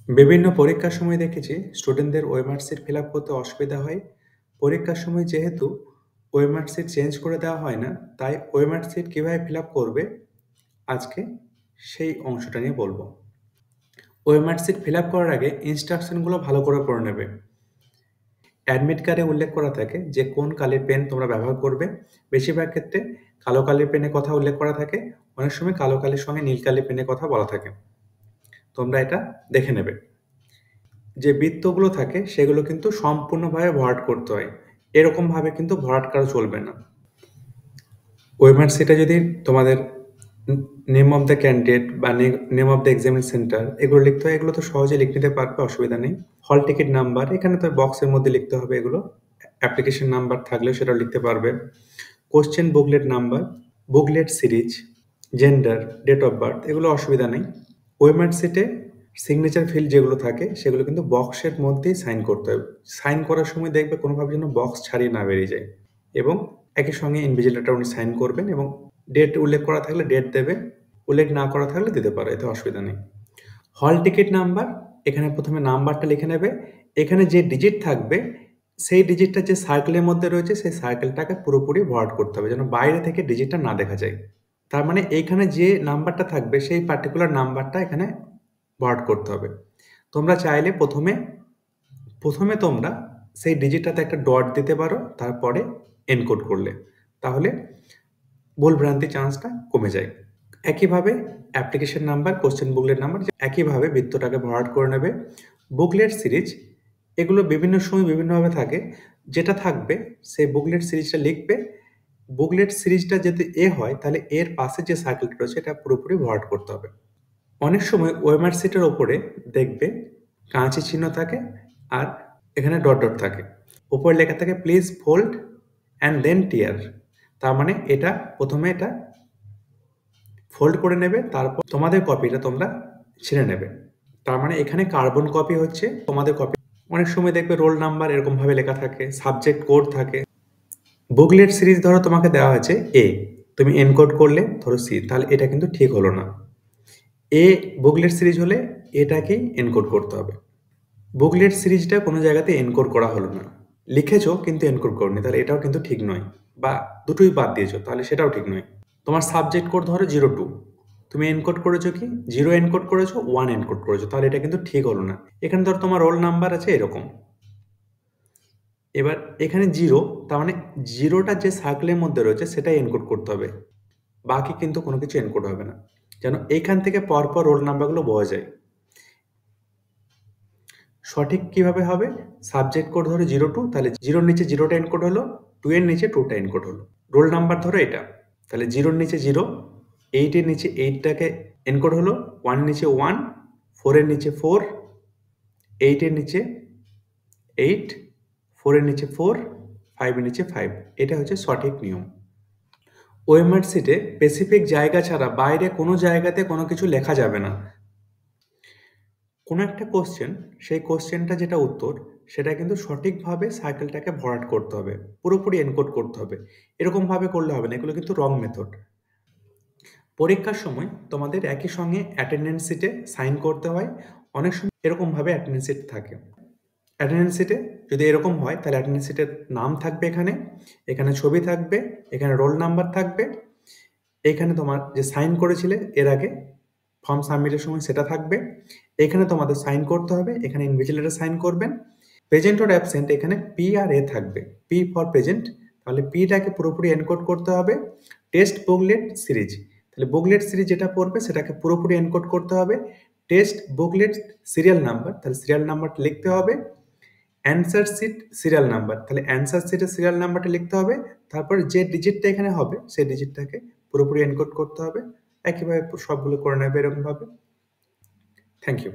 বিভিন্ন পরীক্ষার সময় দেখেছি স্টুডেন্টদের ওএমআর শিট ফিল আপ করতে অসুবিধা হয়। পরীক্ষার সময় যেহেতু ওএমআর শিট চেঞ্জ করে দেওয়া হয় না, তাই ওএমআর শিট কীভাবে ফিল আপ করবে আজকে সেই অংশটা নিয়ে বলবো। ওএমআর শিট ফিল আপ করার আগে ইনস্ট্রাকশনগুলো ভালো করে পড়ে নেবে। অ্যাডমিট কার্ডে উল্লেখ করা থাকে যে কোন কালির পেন তোমরা ব্যবহার করবে। বেশিরভাগ ক্ষেত্রে কালো কালির পেনের কথা উল্লেখ করা থাকে, অনেক সময় কালো কালির সঙ্গে নীল কালির পেনের কথা বলা থাকে। তোমরা এটা দেখে নেবে। যে বৃত্তগুলো থাকে সেগুলো কিন্তু সম্পূর্ণভাবে ভরাট করতে হয়, এরকমভাবে কিন্তু ভরাট করা চলবে না। ওএমআর শিটে যদি তোমাদের নেম অফ দ্য ক্যান্ডিডেট বা name of the examination centre এগুলো লিখতে হয়, এগুলো তো সহজে লিখে নিতে পারবে, অসুবিধা নেই। হল টিকিট নাম্বার এখানে তো বক্সের মধ্যে লিখতে হবে, এগুলো অ্যাপ্লিকেশন নাম্বার থাকলেও সেটাও লিখতে পারবে। Question booklet number, booklet series, gender, date of birth এগুলো অসুবিধা নেই। ওএমআর শিটে সিগনেচার ফিল্ড যেগুলো থাকে সেগুলো কিন্তু বক্সের মধ্যেই সাইন করতে হবে। সাইন করার সময় দেখবে কোনোভাবে যেন বক্স ছাড়িয়ে না বেরিয়ে যায়। এবং একই সঙ্গে ইনভিজিলেটর উনি সাইন করবেন এবং ডেট উল্লেখ করা থাকলে ডেট দেবে, উল্লেখ না করা থাকলে দিতে পারে, এতে অসুবিধা নেই। হল টিকিট নাম্বার, এখানে প্রথমে নাম্বারটা লিখে নেবে। এখানে যে ডিজিট থাকবে সেই ডিজিটটা যে সার্কেলের মধ্যে রয়েছে সেই সার্কেলটাকে পুরোপুরি ভরাট করতে হবে, যেন বাইরে থেকে ডিজিটটা না দেখা যায়। তার মানে এইখানে যে নাম্বারটা থাকবে সেই পার্টিকুলার নাম্বারটা এখানে ভরাট করতে হবে। তোমরা চাইলে প্রথমে তোমরা সেই ডিজিটটাতে একটা ডট দিতে পারো, তারপরে এনকোড করলে, তাহলে ভুলভ্রান্তি চান্সটা কমে যায়। একইভাবে application number, question booklet number একইভাবে বৃত্তটাকে ভরাট করে নেবে। বুকলেট সিরিজ এগুলো বিভিন্ন সময় বিভিন্নভাবে থাকে, যেটা থাকবে সেই বুকলেট সিরিজটা লিখবে। বুকলেট সিরিজটা যদি এ হয় তাহলে এর পাশে যে সার্কেলটা রয়েছে এটা পুরোপুরি ভরাট করতে হবে। অনেক সময় ওএমআর শিটের ওপরে দেখবে কাঁচি চিহ্ন থাকে আর এখানে ডট ডট থাকে, ওপরে লেখা থাকে প্লিজ ফোল্ড অ্যান্ড দেন টিয়ার। তার মানে এটা প্রথমে এটা ফোল্ড করে নেবে, তারপর তোমাদের কপিটা তোমরা ছিঁড়ে নেবে। তার মানে এখানে কার্বন কপি হচ্ছে তোমাদের কপি। অনেক সময় দেখবে রোল নাম্বার এরকমভাবে লেখা থাকে, সাবজেক্ট কোড থাকে। বুকলেট সিরিজ ধরো তোমাকে দেওয়া আছে এ, তুমি এনকোড করলে ধরো সি, তাহলে এটা কিন্তু ঠিক হলো না। এ বুকলেট সিরিজ হলে এটাকেই এনকোড করতে হবে। বুকলেট সিরিজটা কোনো জায়গাতে এনকোড করা হলো না, লিখেছো কিন্তু এনকোড করনি, তাহলে এটাও কিন্তু ঠিক নয়। বা দুটোই বাদ দিয়েছো, তাহলে সেটাও ঠিক নয়। তোমার সাবজেক্ট কোড ধরো 02, তুমি এনকোড করেছো কি 0 এনকোড করেছো 1 এনকোড করেছো, তাহলে এটা কিন্তু ঠিক হলো না। এখানে ধরো তোমার রোল নাম্বার আছে এরকম, এবার এখানে 0, তার মানে 0টা যে সার্কেলের মধ্যে রয়েছে সেটাই এনকোড করতে হবে, বাকি কিন্তু কোনো কিছু এনকোড হবে না, যেন এইখান থেকে পরপর রোল নাম্বারগুলো বোঝা যায়। সঠিক কিভাবে হবে? সাবজেক্ট কোড ধরো 02, তাহলে 0-র নিচে 0টা এনকোড হলো, 2 এর নিচে 2টা এনকোড হলো। রোল নাম্বার ধরো এটা, তাহলে 0-র নিচে 0, 8 এর নিচে 8টাকে এনকোড হলো, 1 নিচে 1, 4 এর নিচে 4, 8 এর নিচে 8, 4 এর নিচে 4, 5 এর নিচে 5। এটা হচ্ছে সঠিক নিয়ম। ওএমআর শিটে স্পেসিফিক জায়গা ছাড়া বাইরে কোনো জায়গাতে কোনো কিছু লেখা যাবে না। কোনো একটা কোশ্চেন, সেই কোশ্চেনটা যেটা উত্তর সেটা কিন্তু সঠিকভাবে সার্কেলটাকে ভরাট করতে হবে, পুরোপুরি এনকোড করতে হবে। এরকমভাবে করলে হবে না, এগুলো কিন্তু রং মেথড। পরীক্ষার সময় তোমাদের একই সঙ্গে অ্যাটেন্ডেন্স শিটে সাইন করতে হয়, অনেক সময় এরকমভাবে অ্যাটেন্ডেন্স শিট থাকে। অ্যাটেন্ডেন্স শিটে যদি এরকম হয় তাহলে অ্যাটেন্ডেন্স শিটের নাম থাকবে, এখানে এখানে ছবি থাকবে, এখানে রোল নাম্বার থাকবে, এখানে তোমার যে সাইন করেছিলে এর আগে ফর্ম সাবমিটের সময় সেটা থাকবে, এখানে তোমাদের সাইন করতে হবে, এখানে ইনভিজিলেটর সাইন করবেন। প্রেজেন্ট অর অ্যাবসেন্ট এখানে পি আর এ থাকবে, পি ফর প্রেজেন্ট, তাহলে পিটাকে পুরোপুরি এনকোড করতে হবে। টেস্ট বুকলেট সিরিজ, তাহলে বুকলেট সিরিজ যেটা পড়বে সেটাকে পুরোপুরি এনকোড করতে হবে। টেস্ট বুকলেট সিরিয়াল নাম্বার, তাহলে সিরিয়াল নাম্বারটা লিখতে হবে। অ্যান্সার শিট সিরিয়াল নাম্বার, তাহলে অ্যান্সার শিটের সিরিয়াল নাম্বারটা লিখতে হবে, তারপরে যে ডিজিটটা এখানে হবে সেই ডিজিটটাকে পুরোপুরি এনকোড করতে হবে। একইভাবে সবগুলো করে নেবে এরকমভাবে। Thank you.